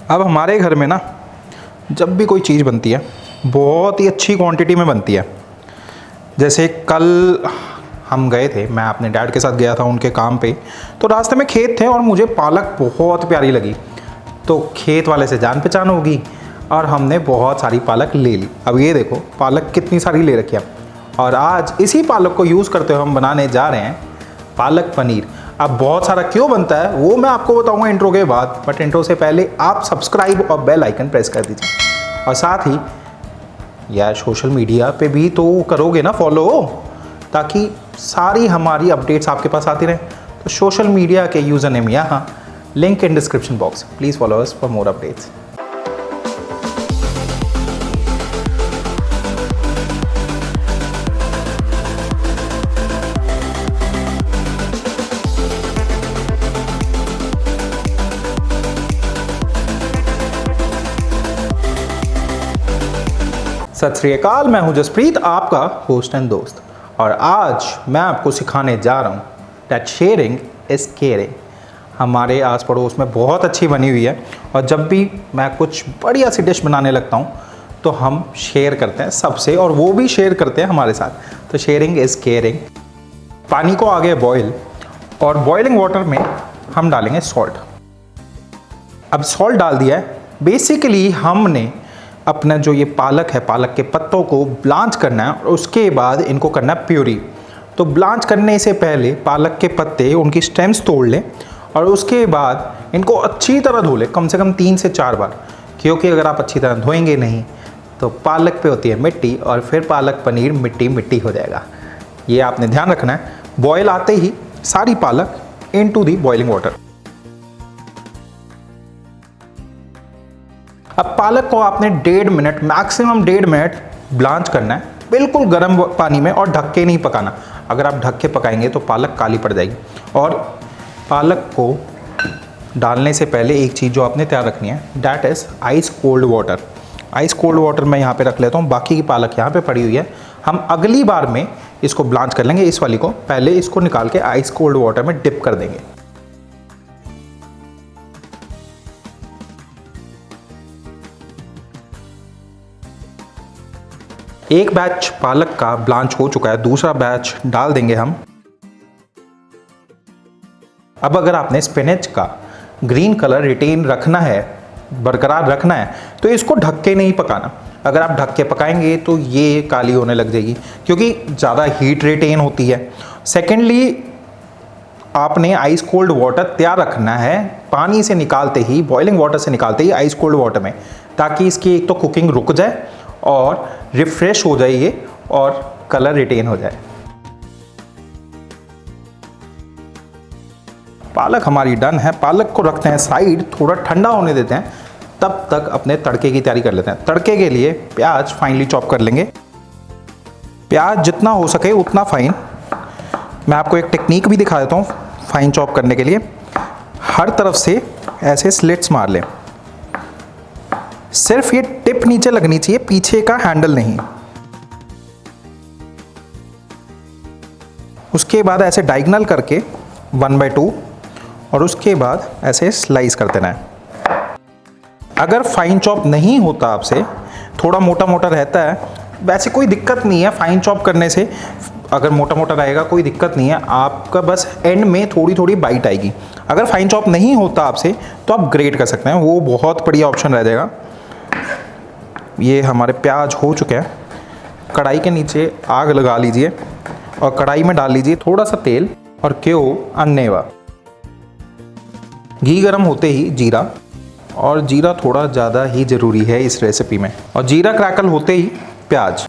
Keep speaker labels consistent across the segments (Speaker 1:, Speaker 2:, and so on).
Speaker 1: अब हमारे घर में ना जब भी कोई चीज़ बनती है बहुत ही अच्छी क्वांटिटी में बनती है। जैसे कल हम गए थे, मैं अपने डैड के साथ गया था उनके काम पे, तो रास्ते में खेत थे और मुझे पालक बहुत प्यारी लगी। तो खेत वाले से जान पहचान होगी और हमने बहुत सारी पालक ले ली। अब ये देखो पालक कितनी सारी ले रखी है। और आज इसी पालक को यूज़ करते हुए हम बनाने जा रहे हैं पालक पनीर। अब बहुत सारा क्यों बनता है वो मैं आपको बताऊंगा इंट्रो के बाद, बट इंट्रो से पहले आप सब्सक्राइब और बेल आइकन प्रेस कर दीजिए। और साथ ही यार सोशल मीडिया पे भी तो करोगे ना फॉलो, ताकि सारी हमारी अपडेट्स आपके पास आती रहें। तो सोशल मीडिया के यूज़र नेम यहाँ, link in description box. Please follow us for more updates. सत श्री अकाल, मैं हूं जसप्रीत, आपका होस्ट एंड दोस्त। और आज मैं आपको सिखाने जा रहा हूं दैट शेयरिंग इज़ केयरिंग। हमारे आस पड़ोस में बहुत अच्छी बनी हुई है और जब भी मैं कुछ बढ़िया सी डिश बनाने लगता हूं तो हम शेयर करते हैं सबसे, और वो भी शेयर करते हैं हमारे साथ। तो शेयरिंग इज़ केयरिंग। पानी को आगे बॉयल, और बॉइलिंग वाटर में हम डालेंगे सॉल्ट। अब सॉल्ट डाल दिया है। बेसिकली हमने अपना जो ये पालक है, पालक के पत्तों को ब्लांच करना है और उसके बाद इनको करना है प्यूरी। तो ब्लांच करने से पहले पालक के पत्ते, उनकी स्टेम्स तोड़ लें और उसके बाद इनको अच्छी तरह धो लें, कम से कम 3 से 4 बार। क्योंकि अगर आप अच्छी तरह धोएंगे नहीं तो पालक पे होती है मिट्टी और फिर पालक पनीर मिट्टी मिट्टी हो जाएगा। ये आपने ध्यान रखना है। बॉयल आते ही सारी पालक इनटू दी बॉइलिंग वाटर। अब पालक को आपने 1.5 मिनट, मैक्सिमम 1.5 मिनट ब्लांच करना है, बिल्कुल गर्म पानी में, और ढक के नहीं पकाना। अगर आप ढक के पकाएंगे तो पालक काली पड़ जाएगी। और पालक को डालने से पहले एक चीज़ जो आपने तैयार रखनी है, that is ice cold water. Ice cold water मैं यहाँ पे रख लेता हूँ, बाकी की पालक यहाँ पे पड़ी हुई है। हम अगली बार में इसको ब्लांच कर लेंगे, इस वाली को। पहले इसको निकाल के आइस कोल्ड वाटर में डिप कर देंगे। एक बैच पालक का ब्लांच हो चुका है, दूसरा बैच डाल देंगे हम। अब अगर आपने स्पिनच का ग्रीन कलर रिटेन रखना है, बरकरार रखना है, तो इसको ढक के नहीं पकाना। अगर आप ढक के पकाएंगे तो ये काली होने लग जाएगी, क्योंकि ज़्यादा हीट रिटेन होती है। सेकेंडली, आपने आइस कोल्ड वाटर तैयार रखना है पानी से निकालते ही, बॉइलिंग वाटर से निकालते ही आइस कोल्ड वाटर में, ताकि इसकी एक तो कुकिंग रुक जाए और रिफ्रेश हो जाए ये, और कलर रिटेन हो जाए। पालक हमारी डन है। पालक को रखते हैं साइड, थोड़ा ठंडा होने देते हैं। तब तक अपने तड़के की तैयारी कर लेते हैं। तड़के के लिए प्याज फाइनली चॉप कर लेंगे। प्याज जितना हो सके उतना फाइन। मैं आपको एक टेक्निक भी दिखा देता हूँ फाइन चॉप करने के लिए। हर तरफ से ऐसे स्लिट्स मार लें। सिर्फ ये टिप नीचे लगनी चाहिए, पीछे का हैंडल नहीं। उसके बाद ऐसे डायगोनल करके 1/2, और उसके बाद ऐसे स्लाइस कर देना है। अगर फाइन चॉप नहीं होता आपसे, थोड़ा मोटा मोटा रहता है, वैसे कोई दिक्कत नहीं है फाइन चॉप करने से। अगर मोटा मोटा रहेगा कोई दिक्कत नहीं है, आपका बस एंड में थोड़ी थोड़ी बाइट आएगी। अगर फाइन चॉप नहीं होता आपसे तो आप ग्रेट कर सकते हैं, वो बहुत बढ़िया ऑप्शन रह जाएगा। ये हमारे प्याज हो चुके हैं। कढ़ाई के नीचे आग लगा लीजिए और कढ़ाई में डाल लीजिए थोड़ा सा तेल और क्यों अन्नेवा। घी गरम होते ही जीरा, और जीरा थोड़ा ज़्यादा ही ज़रूरी है इस रेसिपी में। और जीरा क्रैकल होते ही प्याज।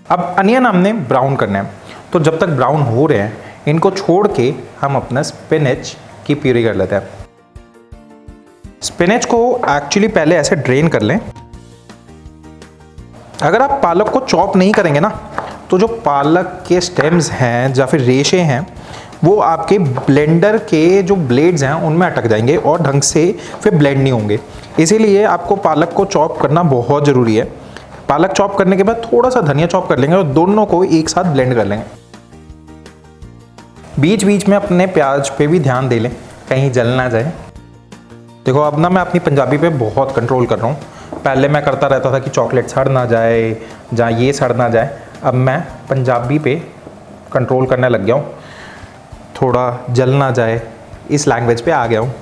Speaker 1: अब अनियन हमने ब्राउन करना है, तो जब तक ब्राउन हो रहे हैं इनको छोड़ के हम अपना स्पिनच की प्यूरी कर लेते हैं। स्पिनच को एक्चुअली पहले ऐसे ड्रेन कर लें। अगर आप पालक को चॉप नहीं करेंगे ना, तो जो पालक के स्टेम्स हैं या फिर रेशे हैं, वो आपके ब्लेंडर के जो ब्लेड्स हैं उनमें अटक जाएंगे और ढंग से फिर ब्लेंड नहीं होंगे। इसीलिए आपको पालक को चॉप करना बहुत ज़रूरी है। पालक चॉप करने के बाद थोड़ा सा धनिया चॉप कर लेंगे और दोनों को एक साथ ब्लेंड कर लेंगे। बीच बीच में अपने प्याज पे भी ध्यान दे लें, कहीं जल ना जाए। देखो अब ना मैं अपनी पंजाबी पे बहुत कंट्रोल कर रहा हूँ। पहले मैं करता रहता था कि चॉकलेट सड़ ना जाए या ये सड़ ना जाए, अब मैं पंजाबी पे कंट्रोल करने लग गया हूँ, थोड़ा जल ना जाए इस लैंग्वेज पे आ गया हूँ।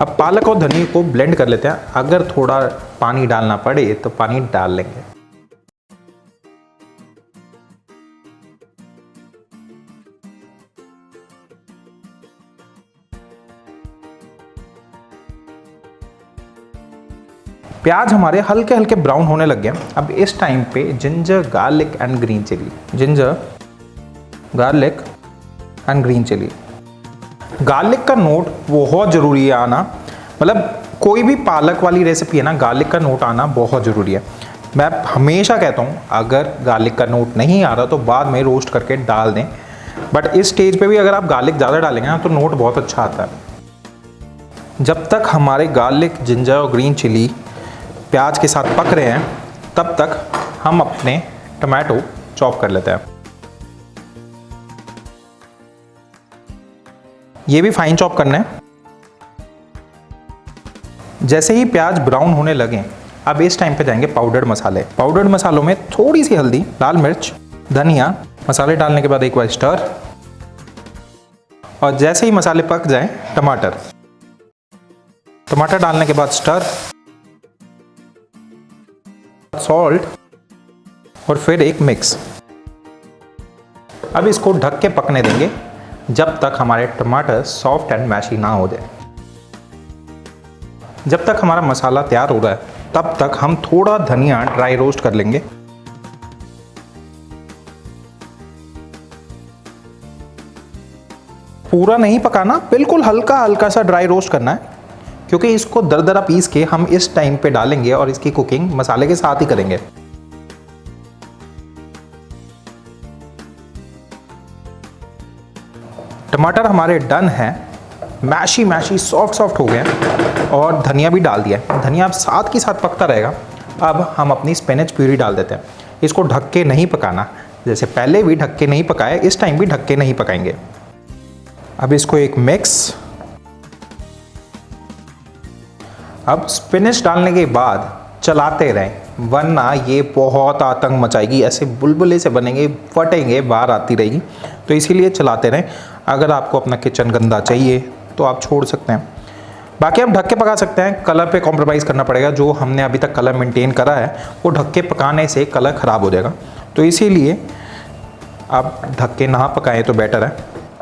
Speaker 1: अब पालक और धनिया को ब्लेंड कर लेते हैं। अगर थोड़ा पानी डालना पड़े तो पानी डाल लेंगे। प्याज हमारे हल्के हल्के ब्राउन होने लग गए। अब इस टाइम पे ginger garlic and green chilli, ginger garlic and green chilli. Garlic का नोट बहुत ज़रूरी है आना, मतलब कोई भी पालक वाली रेसिपी है ना, गार्लिक का नोट आना बहुत ज़रूरी है। मैं हमेशा कहता हूँ अगर गार्लिक का नोट नहीं आ रहा तो बाद में रोस्ट करके डाल दें, बट इस स्टेज पे भी अगर आप गार्लिक ज़्यादा डालेंगे ना तो नोट बहुत अच्छा आता है। जब तक हमारे गार्लिक, जिंजर और ग्रीन चिली प्याज के साथ पक रहे हैं तब तक हम अपने टमाटो चॉप कर लेते हैं। ये भी फाइन चॉप करना है। जैसे ही प्याज ब्राउन होने लगे अब इस टाइम पे जाएंगे पाउडर्ड मसाले। पाउडर्ड मसालों में थोड़ी सी हल्दी, लाल मिर्च, धनिया। मसाले डालने के बाद एक बार स्टर, और जैसे ही मसाले पक जाएं टमाटर, टमाटर डालने के बाद स्टर, सॉल्ट और फिर एक मिक्स। अब इसको ढक के पकने देंगे जब तक हमारे टमाटर सॉफ्ट एंड मैशी ना हो जाए। जब तक हमारा मसाला तैयार हो रहा है तब तक हम थोड़ा धनिया ड्राई रोस्ट कर लेंगे। पूरा नहीं पकाना, बिल्कुल हल्का हल्का सा ड्राई रोस्ट करना है, क्योंकि इसको दरदरा पीस के हम इस टाइम पे डालेंगे और इसकी कुकिंग मसाले के साथ ही करेंगे। टमाटर हमारे डन है, मैशी मैशी सॉफ्ट सॉफ्ट हो गए और धनिया भी डाल दिया है। धनिया साथ के साथ पकता रहेगा। अब हम अपनी स्पिनच प्यूरी डाल देते हैं। इसको ढक के नहीं पकाना, जैसे पहले भी ढक के नहीं पकाए इस टाइम भी ढक के नहीं पकाएंगे। अब इसको एक मिक्स। अब स्पिनच डालने के बाद चलाते रहें, वरना ये बहुत आतंक मचाएगी, ऐसे बुलबुले से बनेंगे, फटेंगे, बाहर आती रहेगी। तो इसीलिए चलाते रहें। अगर आपको अपना किचन गंदा चाहिए तो आप छोड़ सकते हैं, बाकी आप ढक के पका सकते हैं। कलर पे कॉम्प्रोमाइज़ करना पड़ेगा, जो हमने अभी तक कलर मेंटेन करा है वो ढक के पकाने से कलर ख़राब हो जाएगा, तो इसीलिए आप ढक के ना पकाएं तो बेटर है।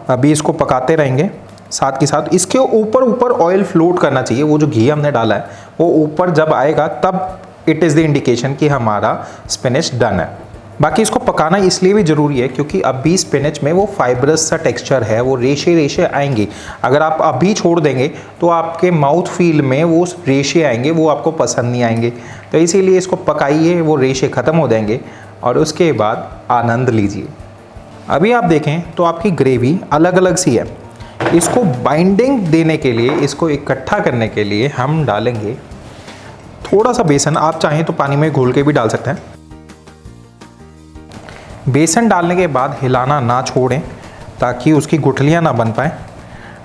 Speaker 1: अभी इसको पकाते रहेंगे, साथ के साथ इसके ऊपर ऊपर ऑयल फ्लोट करना चाहिए। वो जो घी हमने डाला है वो ऊपर जब आएगा तब इट इज़ द इंडिकेशन कि हमारा स्पिनच डन है। बाकी इसको पकाना इसलिए भी ज़रूरी है क्योंकि अभी स्पिनच में वो फाइब्रस सा टेक्सचर है, वो रेशे रेशे आएंगे। अगर आप अभी छोड़ देंगे तो आपके माउथ फील में वो रेशे आएंगे, वो आपको पसंद नहीं आएंगे। तो इसीलिए इसको पकाइए, वो रेशे ख़त्म हो जाएंगे और उसके बाद आनंद लीजिए। अभी आप देखें तो आपकी ग्रेवी अलग अलग सी है। इसको बाइंडिंग देने के लिए, इसको इकट्ठा करने के लिए हम डालेंगे थोड़ा सा बेसन। आप चाहें तो पानी में घोल के भी डाल सकते हैं। बेसन डालने के बाद हिलाना ना छोड़ें ताकि उसकी गुठलियाँ ना बन पाएँ,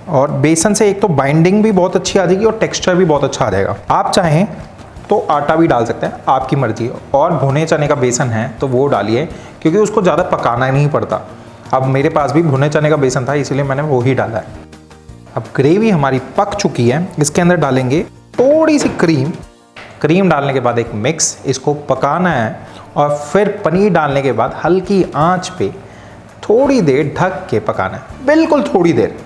Speaker 1: और बेसन से एक तो बाइंडिंग भी बहुत अच्छी आ जाएगी और टेक्सचर भी बहुत अच्छा आ जाएगा। आप चाहें तो आटा भी डाल सकते हैं, आपकी मर्जी। और भुने चने का बेसन है तो वो डालिए क्योंकि उसको ज़्यादा पकाना नहीं पड़ता। अब मेरे पास भी भुने चने का बेसन था इसलिए मैंने वो ही डाला है। अब ग्रेवी हमारी पक चुकी है, इसके अंदर डालेंगे थोड़ी सी क्रीम। क्रीम डालने के बाद एक मिक्स, इसको पकाना है और फिर पनीर डालने के बाद हल्की आंच पे थोड़ी देर ढक के पकाना है, बिल्कुल थोड़ी देर।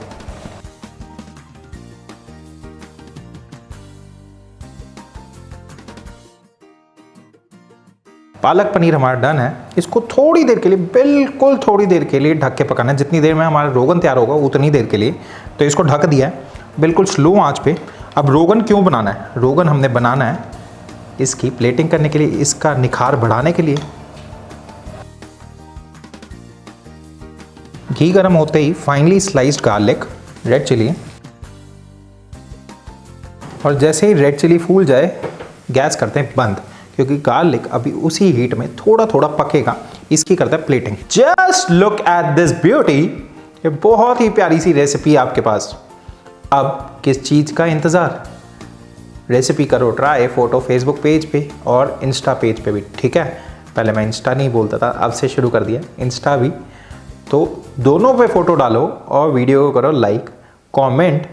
Speaker 1: पालक पनीर हमारा डन है। इसको थोड़ी देर के लिए, बिल्कुल थोड़ी देर के लिए ढक के पकाना है। जितनी देर में हमारा रोगन तैयार होगा उतनी देर के लिए। तो इसको ढक दिया है बिल्कुल स्लो आंच पे। अब रोगन क्यों बनाना है? रोगन हमने बनाना है इसकी प्लेटिंग करने के लिए, इसका निखार बढ़ाने के लिए। घी गर्म होते ही finally sliced garlic, red chili, और जैसे ही रेड चिली फूल जाए गैस करते हैं बंद, क्योंकि गार्लिक अभी उसी हीट में थोड़ा थोड़ा पकेगा। इसकी करते हैं plating. Just look at this beauty, ये बहुत ही प्यारी सी रेसिपी आपके पास। अब किस चीज़ का इंतज़ार, रेसिपी करो ट्राई, फोटो फेसबुक पेज पे और इंस्टा पेज पे भी, ठीक है। पहले मैं इंस्टा नहीं बोलता था, अब से शुरू कर दिया इंस्टा भी, तो दोनों पे फ़ोटो डालो और वीडियो को करो लाइक, कमेंट